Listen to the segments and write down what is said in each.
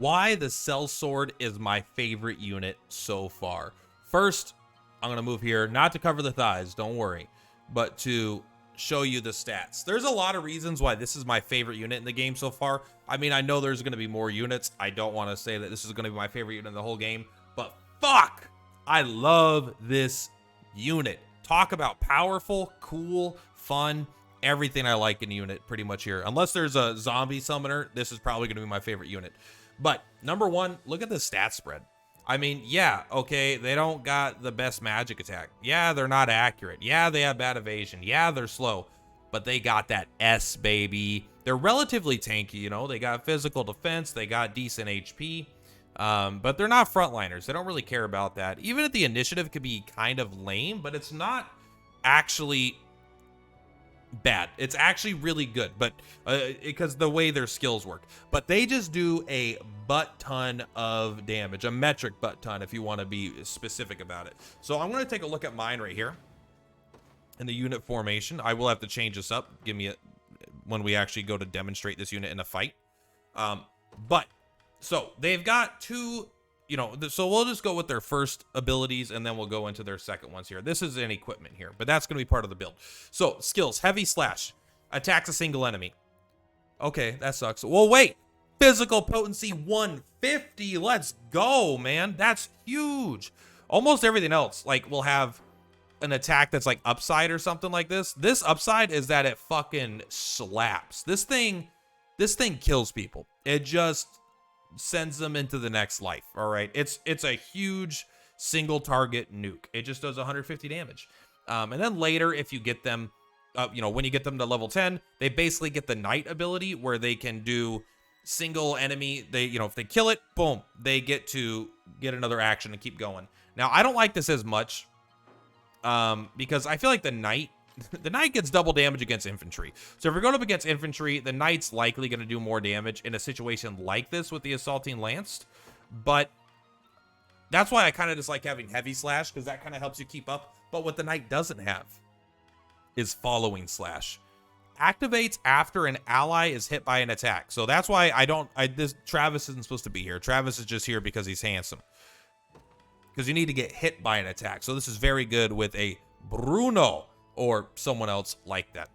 why the sellsword is my favorite unit so far. First, I'm going to move here, not to cover the thighs, don't worry, but to show you the stats. There's a lot of reasons why this is my favorite unit in the game so far. I mean, I know there's going to be more units. I don't want to say that this is going to be my favorite unit in the whole game, but fuck, I love this unit. Talk about powerful, cool, fun, everything I like in a unit pretty much here. Unless there's a zombie summoner, this is probably going to be my favorite unit. But number one, look at the stat spread. I mean, yeah, okay, they don't got the best magic attack. Yeah, they're not accurate. Yeah, they have bad evasion. Yeah, they're slow. But they got that S, baby. They're relatively tanky, you know. They got physical defense. They got decent HP. But they're not frontliners. They don't really care about that. Even if the initiative could be kind of lame, but it's not actually bad. It's actually really good, but because the way their skills work. But they just do a butt ton of damage, a metric butt ton if you want to be specific about it. So I'm going to take a look at mine right here in the unit formation. I will have to change this up. Give me when we actually go to demonstrate this unit in a fight. But so they've got two, you know, so we'll just go with their first abilities and then we'll go into their second ones here. This is an equipment here, but that's going to be part of the build. So skills, heavy slash, attacks a single enemy. Okay, that sucks. Well, wait, physical potency 150. Let's go, man. That's huge. Almost everything else, like, will have an attack that's like upside or something like this. This upside is that it fucking slaps. This thing kills people. It just sends them into the next life. All right, it's a huge single target nuke. It just does 150 damage. And then later, if you get them, you know, when you get them to level 10, they basically get the Knight ability where they can do single enemy. They, you know, if they kill it, boom, they get to get another action and keep going. Now, I don't like this as much because I feel like the Knight gets double damage against infantry. So if you're going up against infantry, the Knight's likely going to do more damage in a situation like this with the assaulting lance. But that's why I kind of just like having heavy slash, because that kind of helps you keep up. But what the Knight doesn't have is following slash. Activates after an ally is hit by an attack. So that's why this Travis isn't supposed to be here. Travis is just here because he's handsome. Because you need to get hit by an attack. So this is very good with a Bruno or someone else like that.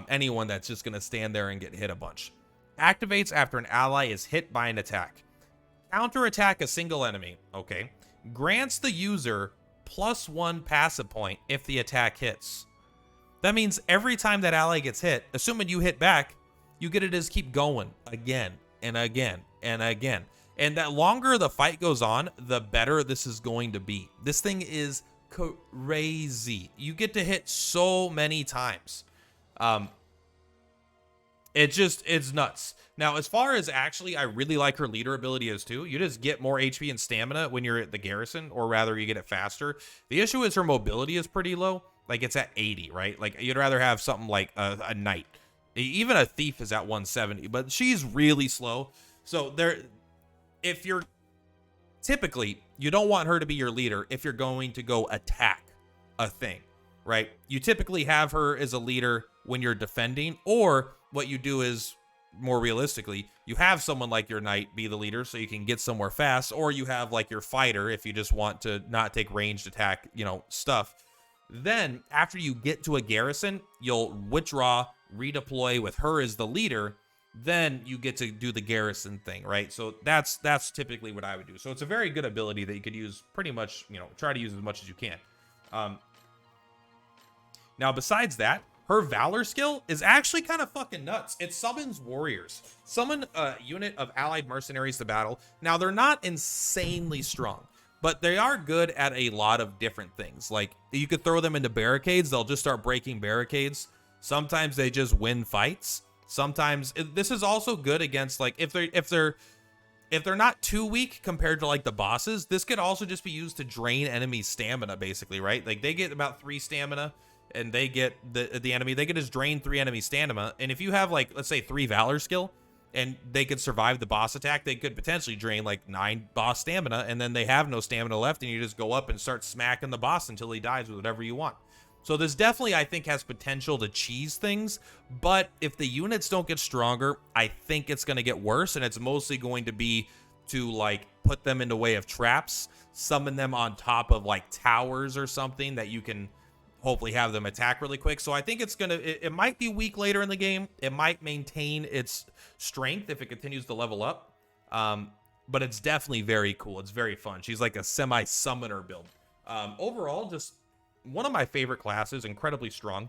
Anyone that's just going to stand there and get hit a bunch. Activates after an ally is hit by an attack. Counterattack a single enemy. Okay. Grants the user +1 passive point if the attack hits. That means every time that ally gets hit, assuming you hit back, you get to just keep going again and again and again. And that longer the fight goes on, the better this is going to be. This thing is crazy. You get to hit so many times. It's nuts. Now, as far as actually, I really like her leader ability as too. You just get more HP and stamina when you're at the garrison, or rather you get it faster. The issue is her mobility is pretty low. Like, it's at 80, right? Like, you'd rather have something like a knight. Even a thief is at 170, but she's really slow. So if you're typically, you don't want her to be your leader if you're going to go attack a thing, right? You typically have her as a leader when you're defending, or what you do is, more realistically, you have someone like your knight be the leader so you can get somewhere fast, or you have like your fighter if you just want to not take ranged attack, you know, stuff. Then after you get to a garrison, you'll withdraw, redeploy with her as the leader. Then you get to do the garrison thing, right? So that's typically what I would do. So it's a very good ability that you could use pretty much, you know, try to use as much as you can. Now, besides that, her Valor skill is actually kind of fucking nuts. It summons warriors. Summon a unit of allied mercenaries to battle. Now, they're not insanely strong, but they are good at a lot of different things. Like, you could throw them into barricades. They'll just start breaking barricades. Sometimes they just win fights. Sometimes this is also good against, like, if they're not too weak compared to like the bosses, this could also just be used to drain enemy stamina, basically, right? Like, they get about 3 stamina, and they get the enemy, they can just drain 3 enemy stamina. And if you have, like, let's say 3 Valor skill, and they could survive the boss attack, they could potentially drain like 9 boss stamina, and then they have no stamina left, and you just go up and start smacking the boss until he dies with whatever you want. So this definitely, I think, has potential to cheese things, but if the units don't get stronger, I think it's going to get worse, and it's mostly going to be to like put them in the way of traps, summon them on top of like towers or something that you can hopefully have them attack really quick. So I think it's gonna, it might be weak later in the game. It might maintain its strength if it continues to level up. But it's definitely very cool. It's very fun. She's like a semi-summoner build. Overall, just one of my favorite classes, incredibly strong.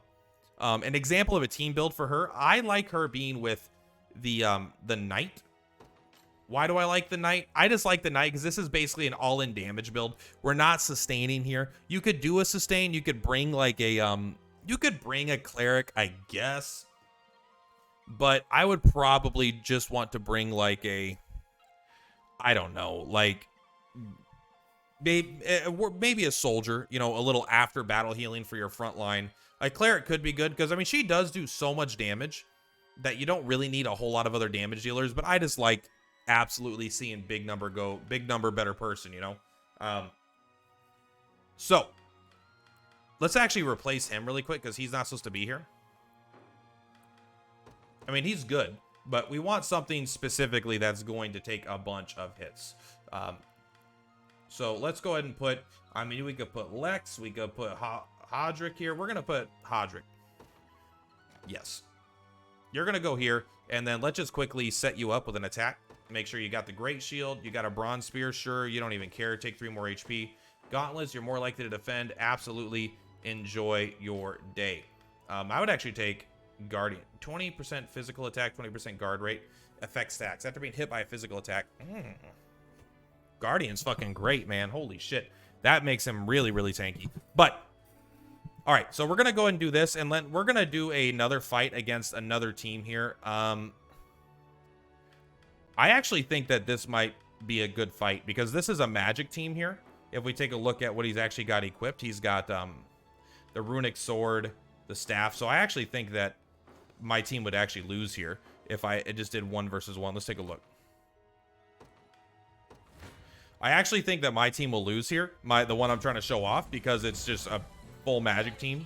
An example of a team build for her, I like her being with the Knight. Why do I like the Knight? I just like the Knight because this is basically an all-in damage build. We're not sustaining here. You could do a sustain. You could bring like a you could bring a cleric, I guess. But I would probably just want to bring like a, I don't know, like maybe a soldier, you know, a little after battle healing for your front line. A cleric could be good because, I mean, she does do so much damage that you don't really need a whole lot of other damage dealers. But I just like absolutely seeing big number go, big number, better person, you know? So let's actually replace him really quick because he's not supposed to be here. I mean, he's good, but we want something specifically that's going to take a bunch of hits. So let's go ahead and put, I mean, we could put Lex, we could put Hodrick here. We're going to put Hodrick. Yes. You're going to go here, and then let's just quickly set you up with an attack. Make sure you got the Great Shield. You got a Bronze Spear. Sure, you don't even care. Take 3 more HP. Gauntlets, you're more likely to defend. Absolutely enjoy your day. I would actually take Guardian. 20% physical attack, 20% guard rate. Effect stacks. After being hit by a physical attack. Guardian's fucking great, man. Holy shit. That makes him really, really tanky. But, all right, so we're going to go ahead and do this, and we're going to do another fight against another team here. I actually think that this might be a good fight because this is a magic team here. If we take a look at what he's actually got equipped, he's got the runic sword, the staff. So I actually think that my team would actually lose here if I just did 1 versus 1. Let's take a look. I actually think that my team will lose here, the one I'm trying to show off, because it's just a full magic team.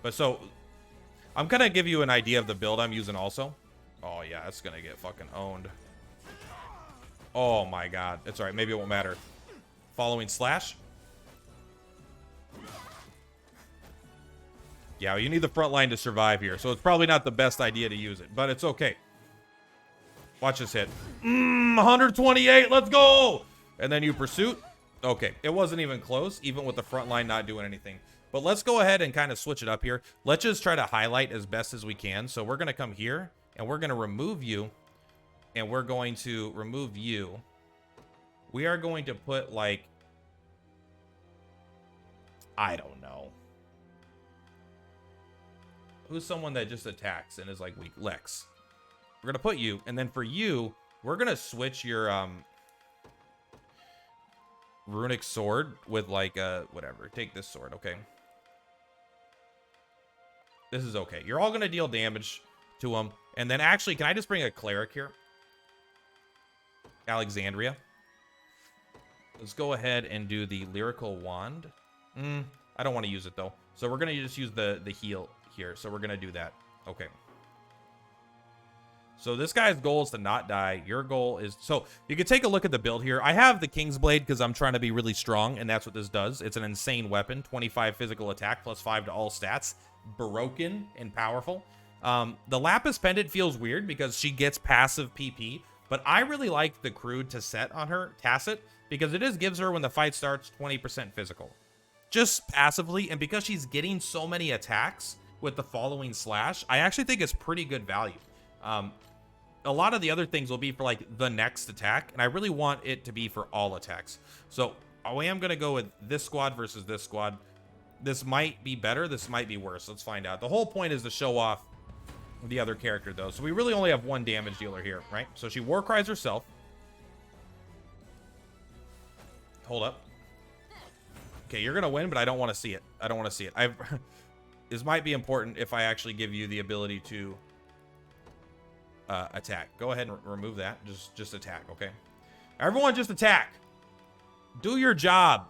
But so I'm gonna give you an idea of the build I'm using also. Oh yeah, it's gonna get fucking owned. Oh my god. It's alright, maybe it won't matter. Following slash. Yeah, you need the front line to survive here, so it's probably not the best idea to use it, but it's okay. Watch this hit. 128, let's go! And then you pursuit. Okay, it wasn't even close, even with the front line not doing anything. But let's go ahead and kind of switch it up here. Let's just try to highlight as best as we can. So we're going to come here, and we're going to remove you, and we're going to remove you. We are going to put, like, I don't know. Who's someone that just attacks and is, like, weak? Lex. We're going to put you, and then for you, we're going to switch your runic sword with, like, whatever. Take this sword, okay? This is okay. You're all going to deal damage to him. And then, actually, can I just bring a cleric here? Alexandria. Let's go ahead and do the lyrical wand. I don't want to use it, though. So we're going to just use the heal here. So we're going to do that. Okay. So this guy's goal is to not die. Your goal is... So you can take a look at the build here. I have the King's Blade because I'm trying to be really strong, and that's what this does. It's an insane weapon. 25 physical attack plus 5 to all stats. Broken and powerful. The Lapis Pendant feels weird because she gets passive PP, but I really like the crude to set on her, Tacit, because it just gives her, when the fight starts, 20% physical. Just passively, and because she's getting so many attacks with the following slash, I actually think it's pretty good value. A lot of the other things will be for, like, the next attack, and I really want it to be for all attacks. So I am going to go with this squad versus this squad. This might be better. This might be worse. Let's find out. The whole point is to show off the other character, though. So we really only have one damage dealer here, right? So she war cries herself. Hold up. Okay, you're going to win, but I don't want to see it. I don't want to see it. This might be important if I actually give you the ability to attack. Go ahead and remove that. Just attack, okay? Everyone just attack. Do your job.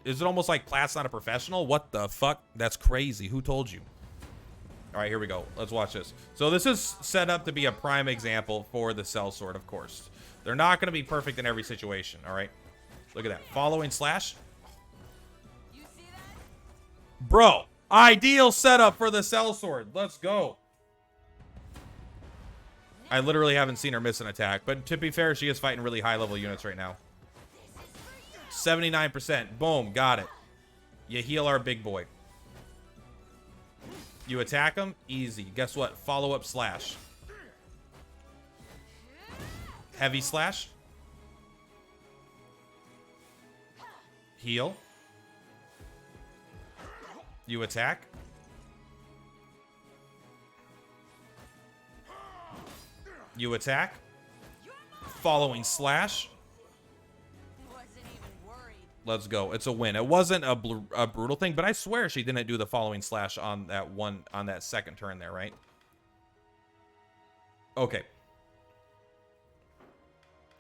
Is it almost like Plat's not a professional? What the fuck? That's crazy. Who told you? All right, here we go. Let's watch this. So this is set up to be a prime example for the sellsword, of course. They're not going to be perfect in every situation, all right? Look at that. Following slash. Bro, ideal setup for the sellsword. Let's go. I literally haven't seen her miss an attack, but to be fair, she is fighting really high-level units right now. 79%. Boom, got it. You heal our big boy. You attack him, easy. Guess what? Follow-up slash. Heavy slash. Heal. You attack. You attack. Following slash. Let's go. It's a win. It wasn't a brutal thing, but I swear she didn't do the following slash on that second turn there, right? Okay.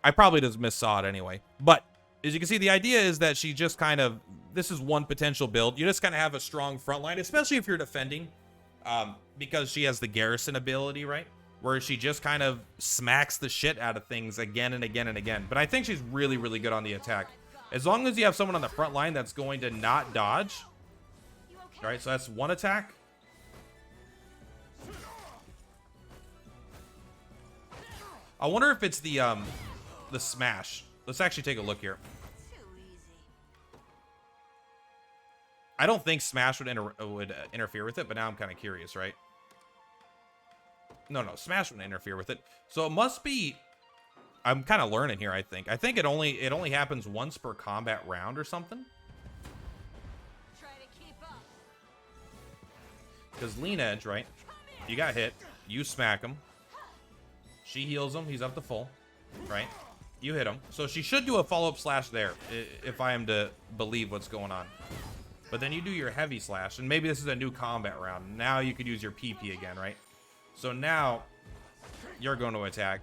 I probably just missaw it anyway. But as you can see, the idea is that she just kind of, this is one potential build. You just kind of have a strong front line, especially if you're defending, because she has the garrison ability, right? Where she just kind of smacks the shit out of things again and again and again. But I think she's really, really good on the attack. As long as you have someone on the front line that's going to not dodge. All right, so that's one attack. I wonder if it's the smash. Let's actually take a look here. I don't think smash would interfere with it, but now I'm kind of curious, right? No, smash wouldn't interfere with it. So it must be. I'm kind of learning here. I think it only happens once per combat round or something. Because lean edge, right? You got hit. You smack him. She heals him. He's up to full, right? You hit him. So she should do a follow-up slash there, if I am to believe what's going on. But then you do your heavy slash, and maybe this is a new combat round. Now you could use your PP again, right? So now you're going to attack.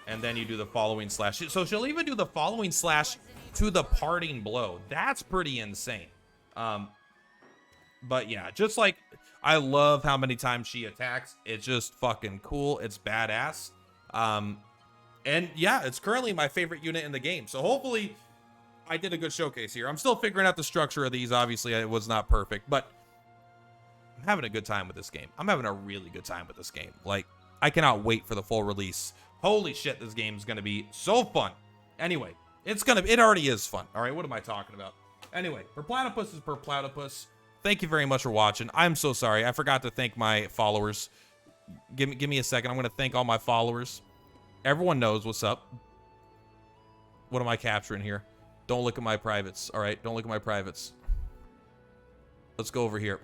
And then you do the following slash. So she'll even do the following slash to the parting blow. That's pretty insane. But yeah, just like, I love how many times she attacks. It's just fucking cool. It's badass. And yeah, it's currently my favorite unit in the game. So hopefully I did a good showcase here. I'm still figuring out the structure of these. Obviously, it was not perfect, but I'm having a good time with this game. I'm having a really good time with this game. Like, I cannot wait for the full release. Holy shit, this game is going to be so fun. Anyway, it already is fun. All right, what am I talking about? Anyway, Purplatypus is Purplatypus. Thank you very much for watching. I'm so sorry. I forgot to thank my followers. Give me a second. I'm going to thank all my followers. Everyone knows what's up. What am I capturing here? Don't look at my privates. All right, don't look at my privates. Let's go over here.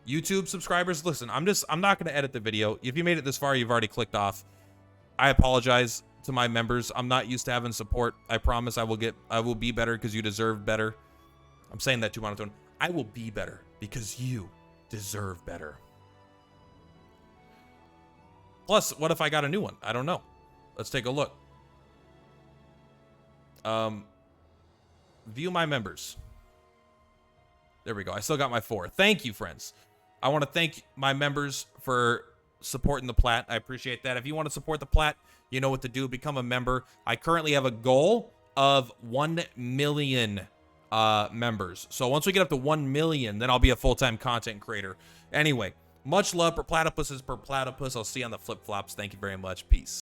YouTube subscribers, listen, I'm not going to edit the video. If you made it this far, you've already clicked off. I apologize to my members. I'm not used to having support. I promise I will be better because you deserve better. I'm saying that too monotone. I will be better because you deserve better. Plus, what if I got a new one? I don't know. Let's take a look. View my members. There we go. I still got my 4. Thank you, friends. I want to thank my members for supporting the Plat. I appreciate that. If you want to support the Plat, you know what to do. Become a member. I currently have a goal of 1 million members. So once we get up to 1 million, then I'll be a full-time content creator. Anyway, much love. Purplatypus is Purplatypus. I'll see you on the flip-flops. Thank you very much. Peace.